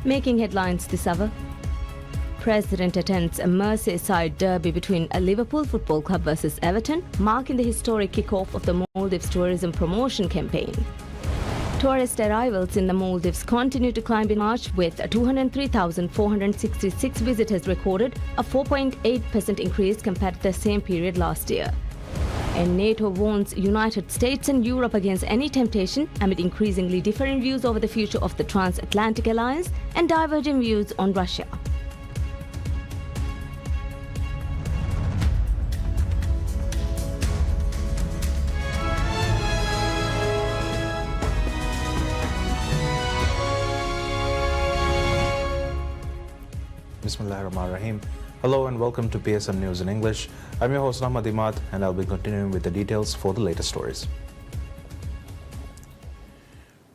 Making headlines this hour. President attends a Merseyside derby between a Liverpool Football Club versus Everton, marking the historic kick-off of the Maldives tourism promotion campaign. Tourist arrivals in the Maldives continue to climb in March with 203,466 visitors recorded, a 4.8% increase compared to the same period last year. And NATO warns United States and Europe against any temptation amid increasingly differing views over the future of the transatlantic alliance and diverging views on Russia. Bismillahirrahmanirrahim. Hello and welcome to PSM News in English. I'm your host Ahmad Imad and I'll be continuing with the details for the latest stories.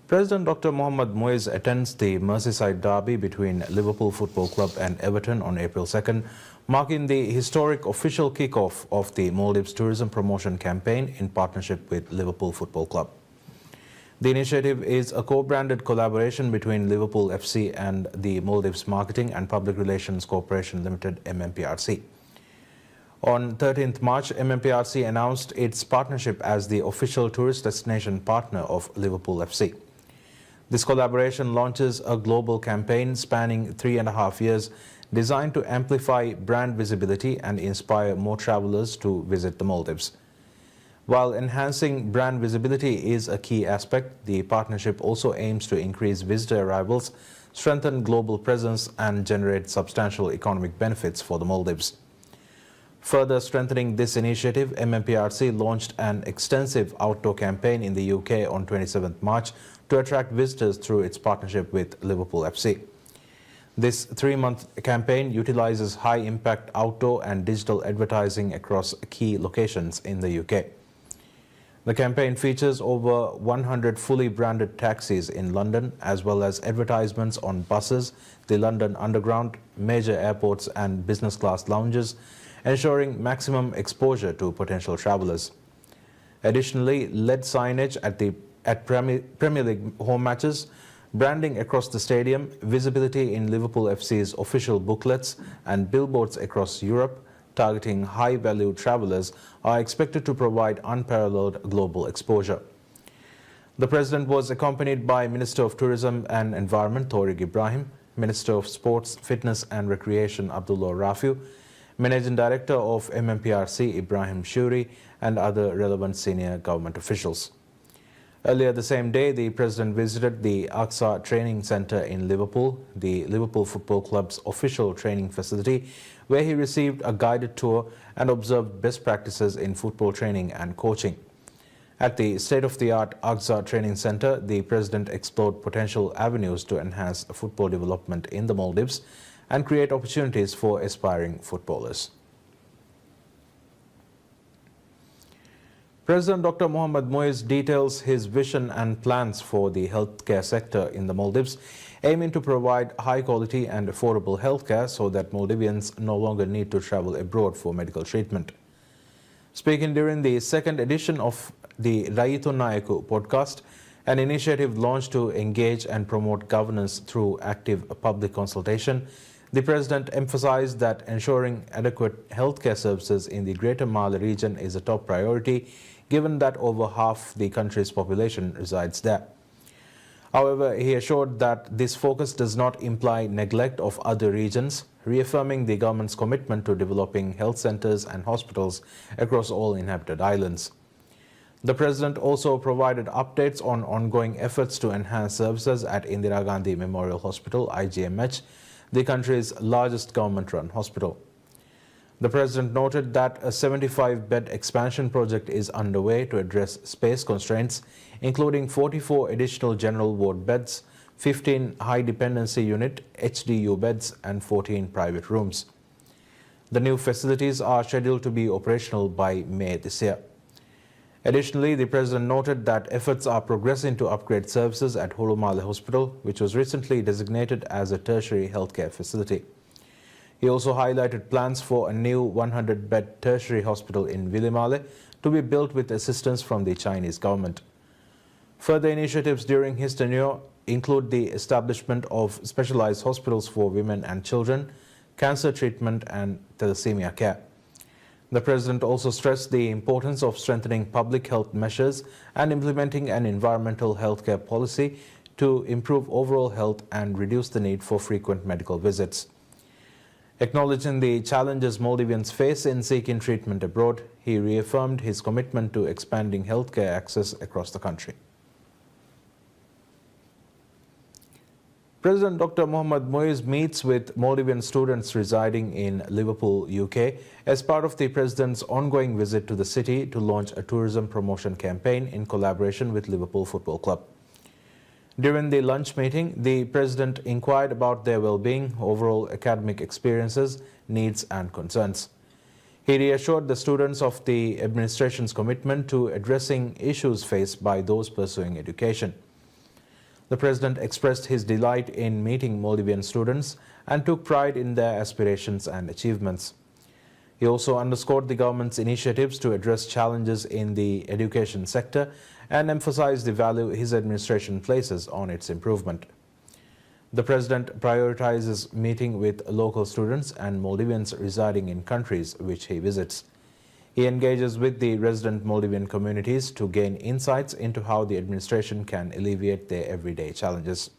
President Dr. Mohamed Moise attends the Merseyside derby between Liverpool Football Club and Everton on April 2nd, marking the historic official kick-off of the Maldives tourism promotion campaign in partnership with Liverpool Football Club. The initiative is a co-branded collaboration between Liverpool FC and the Maldives Marketing and Public Relations Corporation Limited (MMPRC). On 13th March, MMPRC announced its partnership as the official tourist destination partner of Liverpool FC. This collaboration launches a global campaign spanning 3.5 years designed to amplify brand visibility and inspire more travelers to visit the Maldives. While enhancing brand visibility is a key aspect, the partnership also aims to increase visitor arrivals, strengthen global presence, and generate substantial economic benefits for the Maldives. Further strengthening this initiative, MMPRC launched an extensive outdoor campaign in the UK on 27th March to attract visitors through its partnership with Liverpool FC. This 3-month campaign utilizes high-impact outdoor and digital advertising across key locations in the UK. The campaign features over 100 fully branded taxis in London, as well as advertisements on buses, the London Underground, major airports and business class lounges, ensuring maximum exposure to potential travellers. Additionally, LED signage at Premier League home matches, branding across the stadium, visibility in Liverpool FC's official booklets and billboards across Europe, targeting high-value travellers are expected to provide unparalleled global exposure. The President was accompanied by Minister of Tourism and Environment Tawfiq Ibrahim, Minister of Sports, Fitness and Recreation Abdullah Rafiu, Managing Director of MMPRC Ibrahim Shuri and other relevant senior government officials. Earlier the same day, the President visited the Aqsa Training Centre in Liverpool, the Liverpool Football Club's official training facility, where he received a guided tour and observed best practices in football training and coaching. At the state-of-the-art Aqsa Training Centre, the President explored potential avenues to enhance football development in the Maldives and create opportunities for aspiring footballers. President Dr. Mohamed Moise details his vision and plans for the healthcare sector in the Maldives, aiming to provide high-quality and affordable healthcare so that Maldivians no longer need to travel abroad for medical treatment. Speaking during the second edition of the Raitu Nayaku podcast, an initiative launched to engage and promote governance through active public consultation, the President emphasized that ensuring adequate healthcare services in the Greater Male region is a top priority, given that over half the country's population resides there. However, he assured that this focus does not imply neglect of other regions, reaffirming the government's commitment to developing health centers and hospitals across all inhabited islands. The President also provided updates on ongoing efforts to enhance services at Indira Gandhi Memorial Hospital, IGMH, the country's largest government-run hospital. The President noted that a 75-bed expansion project is underway to address space constraints, including 44 additional general ward beds, 15 high-dependency unit HDU beds and 14 private rooms. The new facilities are scheduled to be operational by May this year. Additionally, the President noted that efforts are progressing to upgrade services at Hulu Male Hospital, which was recently designated as a tertiary healthcare facility. He also highlighted plans for a new 100-bed tertiary hospital in Vilimale to be built with assistance from the Chinese government. Further initiatives during his tenure include the establishment of specialized hospitals for women and children, cancer treatment and thalassemia care. The President also stressed the importance of strengthening public health measures and implementing an environmental healthcare policy to improve overall health and reduce the need for frequent medical visits. Acknowledging the challenges Maldivians face in seeking treatment abroad, he reaffirmed his commitment to expanding healthcare access across the country. President Dr. Mohammad Muiz meets with Maldivian students residing in Liverpool, UK, as part of the President's ongoing visit to the city to launch a tourism promotion campaign in collaboration with Liverpool Football Club. During the lunch meeting, the President inquired about their well-being, overall academic experiences, needs and concerns. He reassured the students of the administration's commitment to addressing issues faced by those pursuing education. The President expressed his delight in meeting Maldivian students and took pride in their aspirations and achievements. He also underscored the government's initiatives to address challenges in the education sector and emphasized the value his administration places on its improvement. The President prioritizes meeting with local students and Maldivians residing in countries which he visits. He engages with the resident Maldivian communities to gain insights into how the administration can alleviate their everyday challenges.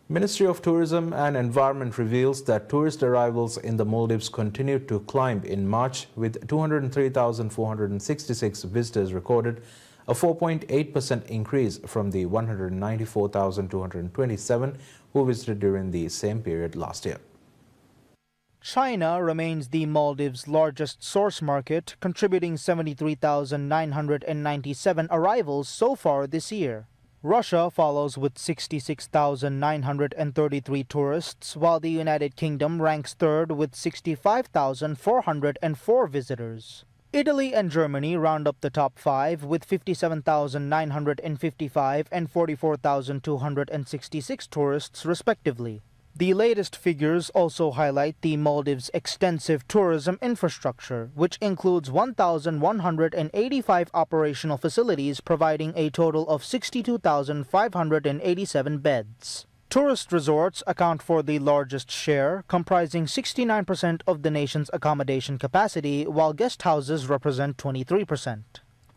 Ministry of Tourism and Environment reveals that tourist arrivals in the Maldives continued to climb in March, with 203,466 visitors recorded, a 4.8% increase from the 194,227 who visited during the same period last year. China remains the Maldives' largest source market, contributing 73,997 arrivals so far this year. Russia follows with 66,933 tourists, while the United Kingdom ranks third with 65,404 visitors. Italy and Germany round up the top five with 57,955 and 44,266 tourists respectively. The latest figures also highlight the Maldives' extensive tourism infrastructure, which includes 1,185 operational facilities providing a total of 62,587 beds. Tourist resorts account for the largest share, comprising 69% of the nation's accommodation capacity, while guest houses represent 23%.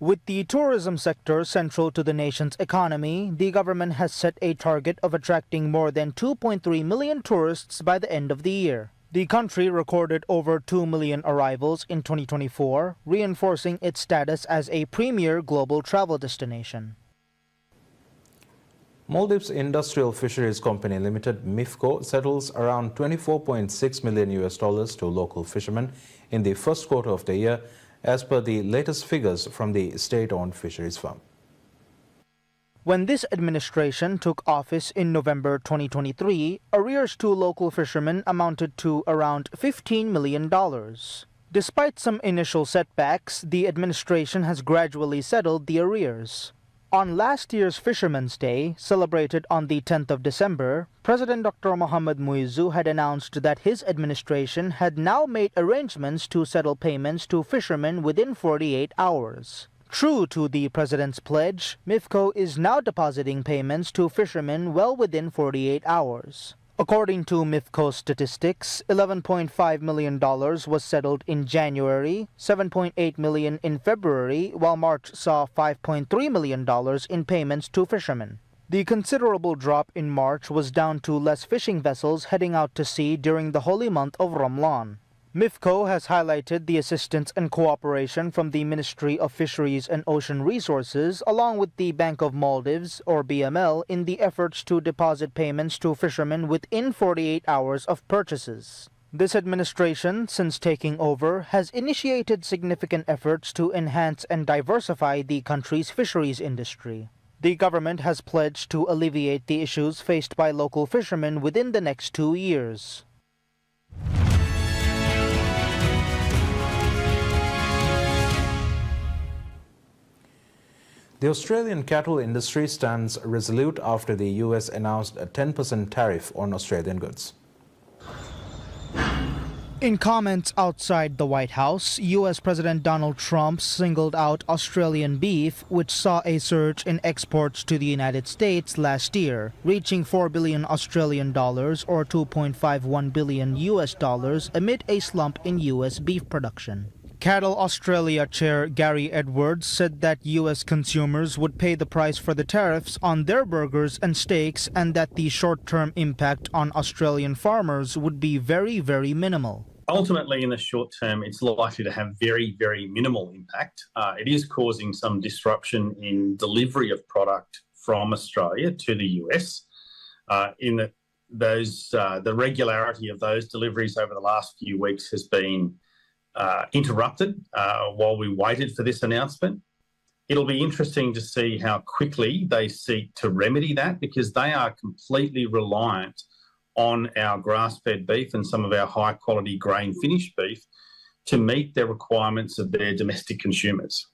With the tourism sector central to the nation's economy, the government has set a target of attracting more than 2.3 million tourists by the end of the year. The country recorded over 2 million arrivals in 2024, reinforcing its status as a premier global travel destination. Maldives Industrial Fisheries Company Limited, MIFCO, settles around $24.6 million to local fishermen in the first quarter of the year, as per the latest figures from the state-owned fisheries firm. When this administration took office in November 2023, arrears to local fishermen amounted to around $15 million. Despite some initial setbacks, the administration has gradually settled the arrears. On last year's Fisherman's Day, celebrated on the 10th of December, President Dr. Mohammad Muiz had announced that his administration had now made arrangements to settle payments to fishermen within 48 hours. True to the President's pledge, MIFCO is now depositing payments to fishermen well within 48 hours. According to MIFCO statistics, $11.5 million was settled in January, $7.8 million in February, while March saw $5.3 million in payments to fishermen. The considerable drop in March was down to less fishing vessels heading out to sea during the holy month of Ramadan. MIFCO has highlighted the assistance and cooperation from the Ministry of Fisheries and Ocean Resources along with the Bank of Maldives, or BML, in the efforts to deposit payments to fishermen within 48 hours of purchases. This administration, since taking over, has initiated significant efforts to enhance and diversify the country's fisheries industry. The government has pledged to alleviate the issues faced by local fishermen within the next 2 years. The Australian cattle industry stands resolute after the US announced a 10% tariff on Australian goods. In comments outside the White House, U.S. President Donald Trump singled out Australian beef, which saw a surge in exports to the United States last year, reaching 4 billion Australian dollars or 2.51 billion US dollars amid a slump in U.S. beef production. Cattle Australia Chair Gary Edwards said that U.S. consumers would pay the price for the tariffs on their burgers and steaks and that the short-term impact on Australian farmers would be very, very minimal. Ultimately, in the short term, it's likely to have very, very minimal impact. It is causing some disruption in delivery of product from Australia to the US. The regularity of those deliveries over the last few weeks has been interrupted while we waited for this announcement. It'll be interesting to see how quickly they seek to remedy that, because they are completely reliant on our grass-fed beef and some of our high-quality grain-finished beef to meet the requirements of their domestic consumers.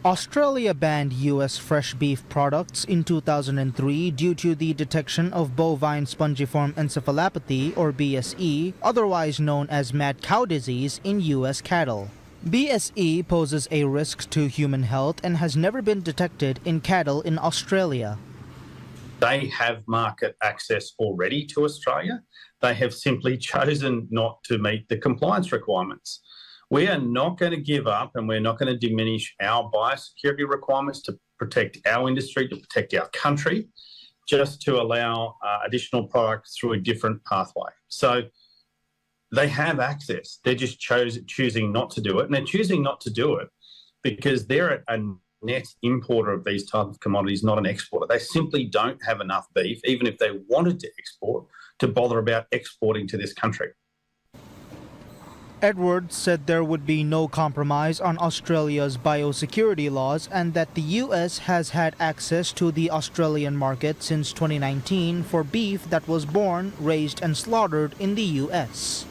Australia banned U.S. fresh beef products in 2003 due to the detection of bovine spongiform encephalopathy, or BSE, otherwise known as mad cow disease, in U.S. cattle. BSE poses a risk to human health and has never been detected in cattle in Australia. They have market access already to Australia. They have simply chosen not to meet the compliance requirements. We are not going to give up, and we're not going to diminish our biosecurity requirements to protect our industry, to protect our country, just to allow additional products through a different pathway. So they have access. They're just choosing not to do it. And they're choosing not to do it because they're a net importer of these type of commodities, not an exporter. They simply don't have enough beef, even if they wanted to export, to bother about exporting to this country. Edwards said there would be no compromise on Australia's biosecurity laws and that the U.S. has had access to the Australian market since 2019 for beef that was born, raised and slaughtered in the U.S.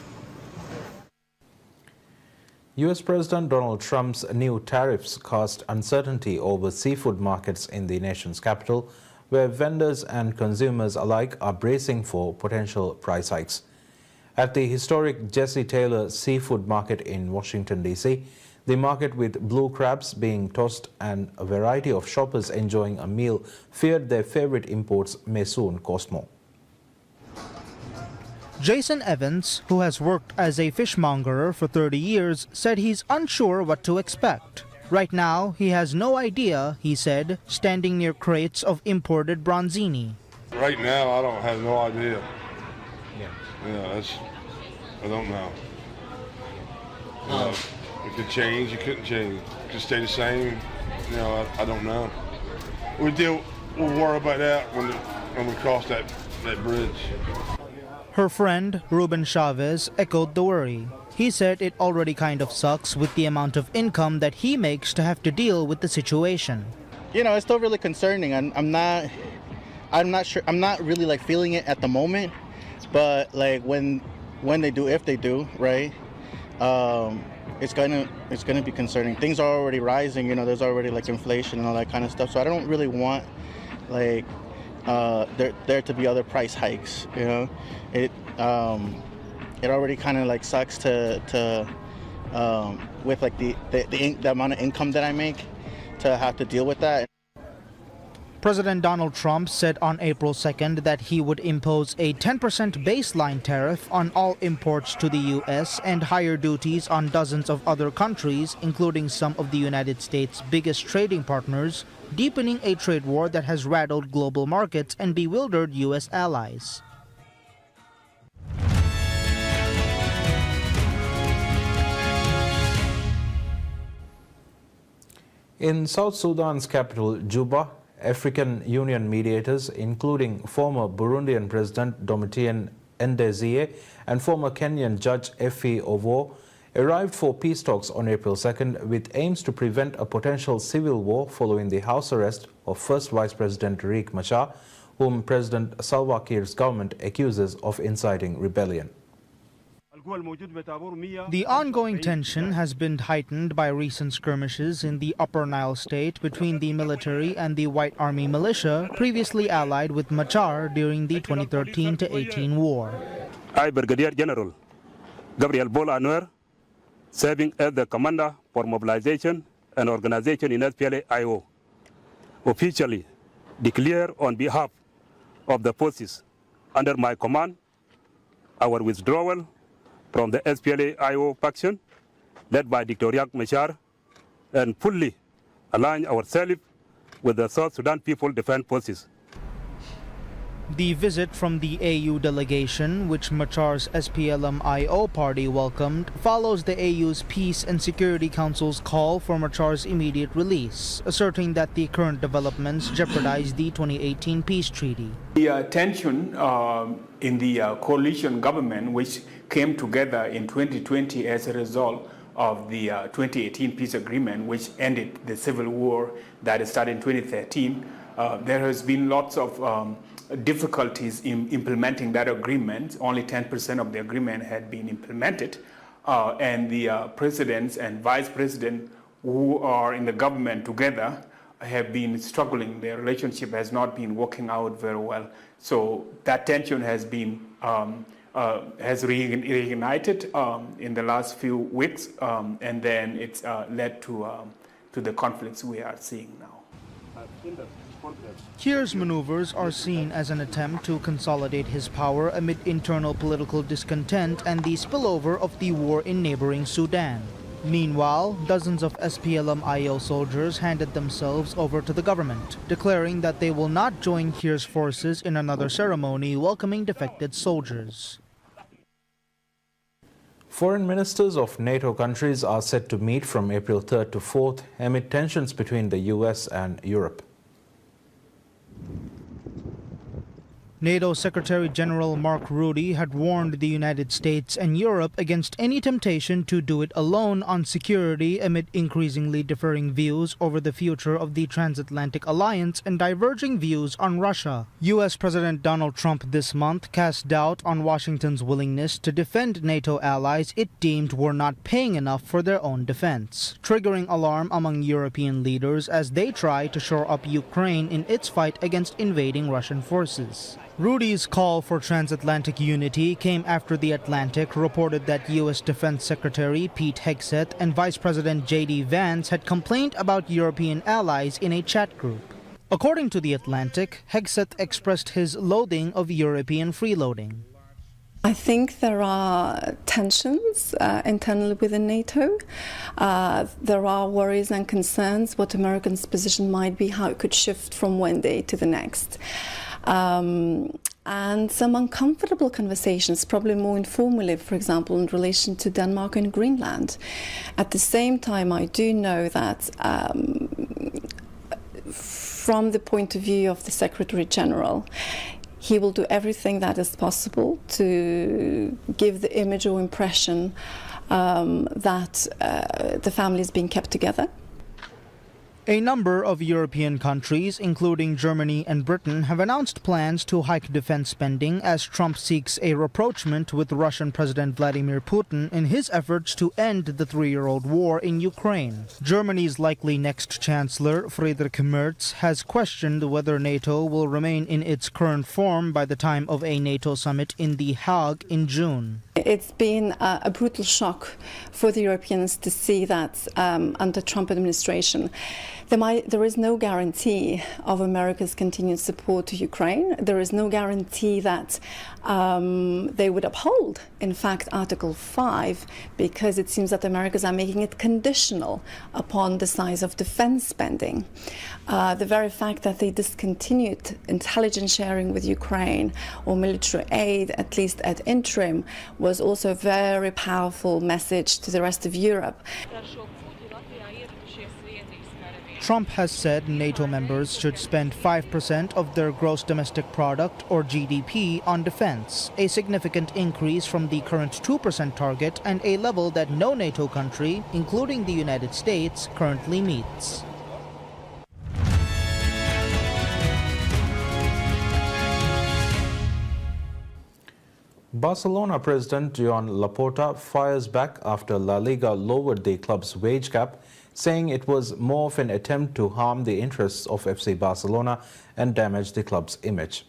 U.S. President Donald Trump's new tariffs cast uncertainty over seafood markets in the nation's capital, where vendors and consumers alike are bracing for potential price hikes. At the historic Jesse Taylor Seafood Market in Washington, D.C., the market with blue crabs being tossed and a variety of shoppers enjoying a meal feared their favorite imports may soon cost more. Jason Evans, who has worked as a fishmongerer for 30 years, said he's unsure what to expect. Right now, he has no idea, he said, standing near crates of imported bronzini. Right now, I don't have no idea. Yeah, I don't know. It could change, it couldn't change. It could stay the same, I don't know. We'll worry about that when we cross that bridge. Her friend, Ruben Chavez, echoed the worry. He said it already kind of sucks with the amount of income that he makes to have to deal with the situation. It's still really concerning. I'm not sure. I'm not really feeling it at the moment, but when they do, if they do, right? It's gonna be concerning. Things are already rising. There's already inflation and all that kind of stuff. So I don't really want there to be other price hikes. It already kind of sucks to with the amount of income that I make to have to deal with that. President Donald Trump said on April 2nd that he would impose a 10% baseline tariff on all imports to the U.S. and higher duties on dozens of other countries, including some of the United States' biggest trading partners, deepening a trade war that has rattled global markets and bewildered U.S. allies. In South Sudan's capital, Juba, African Union mediators, including former Burundian President Domitien Ndezie and former Kenyan Judge Effie Ovo, arrived for peace talks on April 2nd with aims to prevent a potential civil war following the house arrest of First Vice President Riek Machar, whom President Salva Kiir's government accuses of inciting rebellion. The ongoing tension has been heightened by recent skirmishes in the Upper Nile state between the military and the White Army militia, previously allied with Machar during the 2013-18 war. I, Brigadier General Gabriel Bol Anwer, serving as the Commander for Mobilization and Organization in SPLA-IO, officially declare on behalf of the forces under my command our withdrawal from the SPLA-IO faction led by Dr. Riek Machar and fully align ourselves with the South Sudan People Defense Forces. The visit from the AU delegation, which Machar's SPLM-IO party welcomed, follows the AU's Peace and Security Council's call for Machar's immediate release, asserting that the current developments jeopardize the 2018 peace treaty. The tension in the coalition government, which came together in 2020 as a result of the 2018 peace agreement, which ended the civil war that started in 2013, there has been lots of difficulties in implementing that agreement. Only 10% of the agreement had been implemented, and the presidents and vice president who are in the government together have been struggling. Their relationship has not been working out very well. So that tension has been has reignited in the last few weeks, and then it's led to the conflicts we are seeing now. Kiir's maneuvers are seen as an attempt to consolidate his power amid internal political discontent and the spillover of the war in neighboring Sudan. Meanwhile, dozens of SPLM-IO soldiers handed themselves over to the government, declaring that they will not join Kiir's forces in another ceremony welcoming defected soldiers. Foreign ministers of NATO countries are set to meet from April 3rd to 4th amid tensions between the US and Europe. NATO Secretary General Mark Rutte had warned the United States and Europe against any temptation to do it alone on security amid increasingly differing views over the future of the transatlantic alliance and diverging views on Russia. U.S. President Donald Trump this month cast doubt on Washington's willingness to defend NATO allies it deemed were not paying enough for their own defense, triggering alarm among European leaders as they try to shore up Ukraine in its fight against invading Russian forces. Rutte's call for transatlantic unity came after The Atlantic reported that U.S. Defense Secretary Pete Hegseth and Vice President J.D. Vance had complained about European allies in a chat group. According to The Atlantic, Hegseth expressed his loathing of European freeloading. I think there are tensions internally within NATO. There are worries and concerns what Americans' position might be, how it could shift from one day to the next. And some uncomfortable conversations, probably more informally, for example, in relation to Denmark and Greenland. At the same time, I do know that from the point of view of the Secretary General, he will do everything that is possible to give the image or impression that the family is being kept together. A number of European countries, including Germany and Britain, have announced plans to hike defense spending as Trump seeks a rapprochement with Russian President Vladimir Putin in his efforts to end the three-year-old war in Ukraine. Germany's likely next chancellor, Friedrich Merz, has questioned whether NATO will remain in its current form by the time of a NATO summit in The Hague in June. It's been a brutal shock for the Europeans to see that under Trump administration, there is no guarantee of America's continued support to Ukraine. There is no guarantee that they would uphold, in fact, Article 5, because it seems that Americans are making it conditional upon the size of defense spending. The very fact that they discontinued intelligence sharing with Ukraine or military aid, at least at interim, was also a very powerful message to the rest of Europe. Trump has said NATO members should spend 5% of their gross domestic product, or GDP, on defense, a significant increase from the current 2% target and a level that no NATO country, including the United States, currently meets. Barcelona president Joan Laporta fires back after La Liga lowered the club's wage cap, saying it was more of an attempt to harm the interests of FC Barcelona and damage the club's image.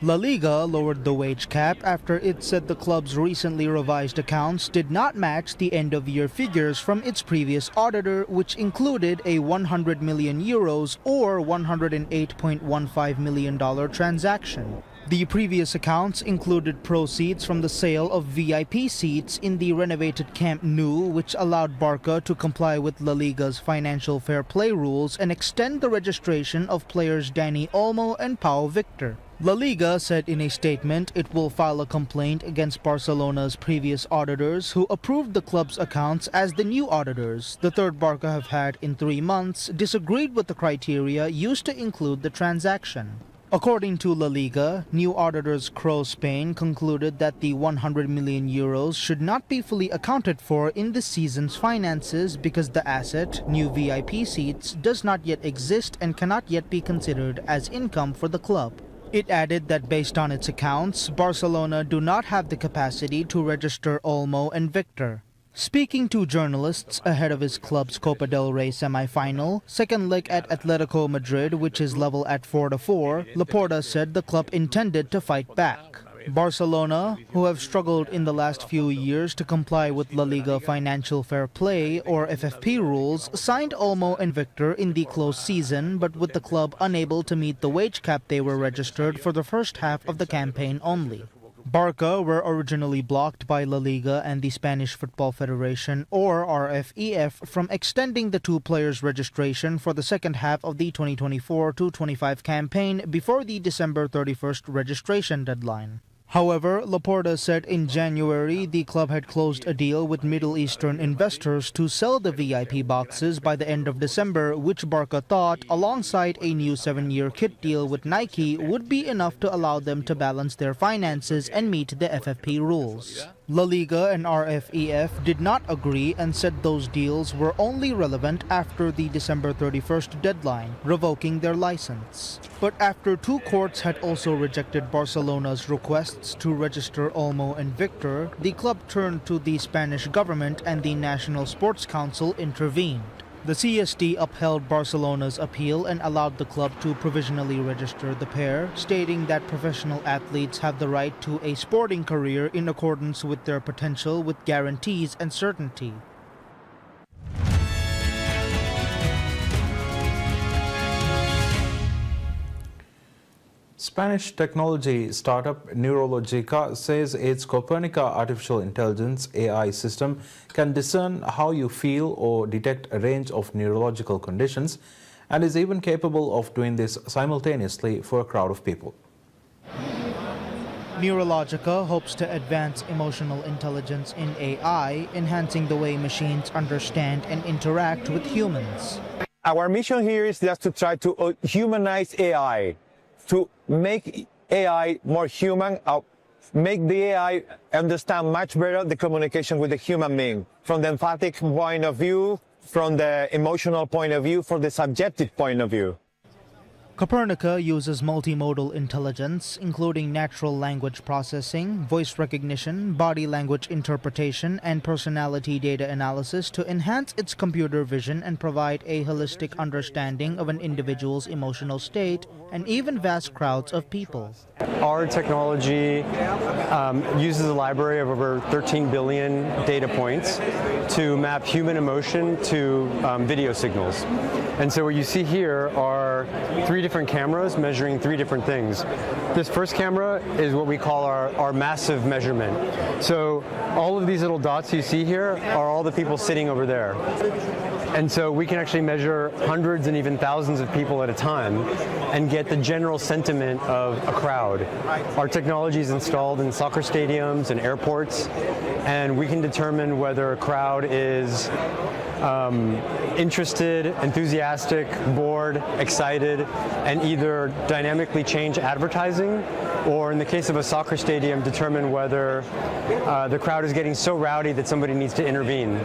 La Liga lowered the wage cap after it said the club's recently revised accounts did not match the end-of-year figures from its previous auditor, which included a 100 million euros or $108.15 million transaction. The previous accounts included proceeds from the sale of VIP seats in the renovated Camp Nou, which allowed Barca to comply with La Liga's financial fair play rules and extend the registration of players Dani Olmo and Pau Victor. La Liga said in a statement it will file a complaint against Barcelona's previous auditors who approved the club's accounts as the new auditors, the third Barca have had in 3 months, disagreed with the criteria used to include the transaction. According to La Liga, new auditors Crowe Spain concluded that the 100 million euros should not be fully accounted for in the season's finances because the asset, new VIP seats, does not yet exist and cannot yet be considered as income for the club. It added that based on its accounts, Barcelona do not have the capacity to register Olmo and Victor. Speaking to journalists ahead of his club's Copa del Rey semi-final, second leg at Atletico Madrid, which is level at 4-4, Laporta said the club intended to fight back. Barcelona, who have struggled in the last few years to comply with La Liga Financial Fair Play or FFP rules, signed Olmo and Victor in the close season, but with the club unable to meet the wage cap they were registered for the first half of the campaign only. Barca were originally blocked by La Liga and the Spanish Football Federation, or RFEF, from extending the two players' registration for the second half of the 2024-25 campaign before the December 31st registration deadline. However, Laporta said in January the club had closed a deal with Middle Eastern investors to sell the VIP boxes by the end of December, which Barca thought, alongside a new 7-year kit deal with Nike, would be enough to allow them to balance their finances and meet the FFP rules. La Liga and RFEF did not agree and said those deals were only relevant after the December 31st deadline, revoking their license. But after two courts had also rejected Barcelona's requests to register Olmo and Victor, the club turned to the Spanish government and the National Sports Council intervened. The CSD upheld Barcelona's appeal and allowed the club to provisionally register the pair, stating that professional athletes have the right to a sporting career in accordance with their potential with guarantees and certainty. Spanish technology startup Neurologica says its Copernica artificial intelligence AI system can discern how you feel or detect a range of neurological conditions and is even capable of doing this simultaneously for a crowd of people. Neurologica hopes to advance emotional intelligence in AI, enhancing the way machines understand and interact with humans. Our mission here is just to try to humanize AI, to make AI more human, make the AI understand much better the communication with the human being, from the empathic point of view, from the emotional point of view, from the subjective point of view. Copernica uses multimodal intelligence, including natural language processing, voice recognition, body language interpretation, and personality data analysis to enhance its computer vision and provide a holistic understanding of an individual's emotional state and even vast crowds of people. Our technology uses a library of over 13 billion data points to map human emotion to video signals. And so what you see here are 3 different cameras measuring 3 different things. This first camera is what we call our massive measurement. So all of these little dots you see here are all the people sitting over there. And so we can actually measure hundreds and even thousands of people at a time and get the general sentiment of a crowd. Our technology is installed in soccer stadiums and airports, and we can determine whether a crowd is interested, enthusiastic, bored, excited, and either dynamically change advertising, or in the case of a soccer stadium, determine whether the crowd is getting so rowdy that somebody needs to intervene.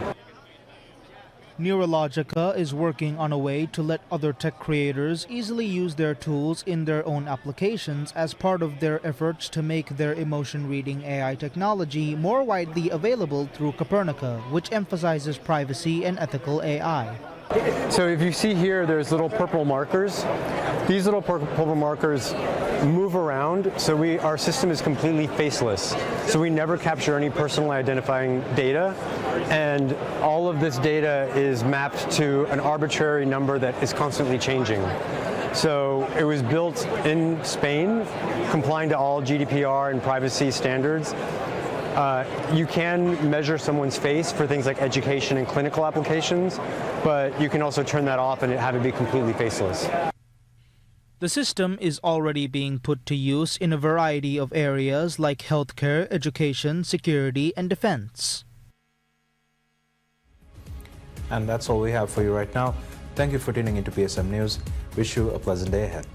Neurologica is working on a way to let other tech creators easily use their tools in their own applications as part of their efforts to make their emotion-reading AI technology more widely available through Copernica, which emphasizes privacy and ethical AI. So if you see here, there's little purple markers. These little purple markers move around ground. So our system is completely faceless. So we never capture any personally identifying data. And all of this data is mapped to an arbitrary number that is constantly changing. So it was built in Spain, complying to all GDPR and privacy standards. You can measure someone's face for things like education and clinical applications, but you can also turn that off and have it be completely faceless. The system is already being put to use in a variety of areas like healthcare, education, security, and defense. And that's all we have for you right now. Thank you for tuning into PSM News. Wish you a pleasant day ahead.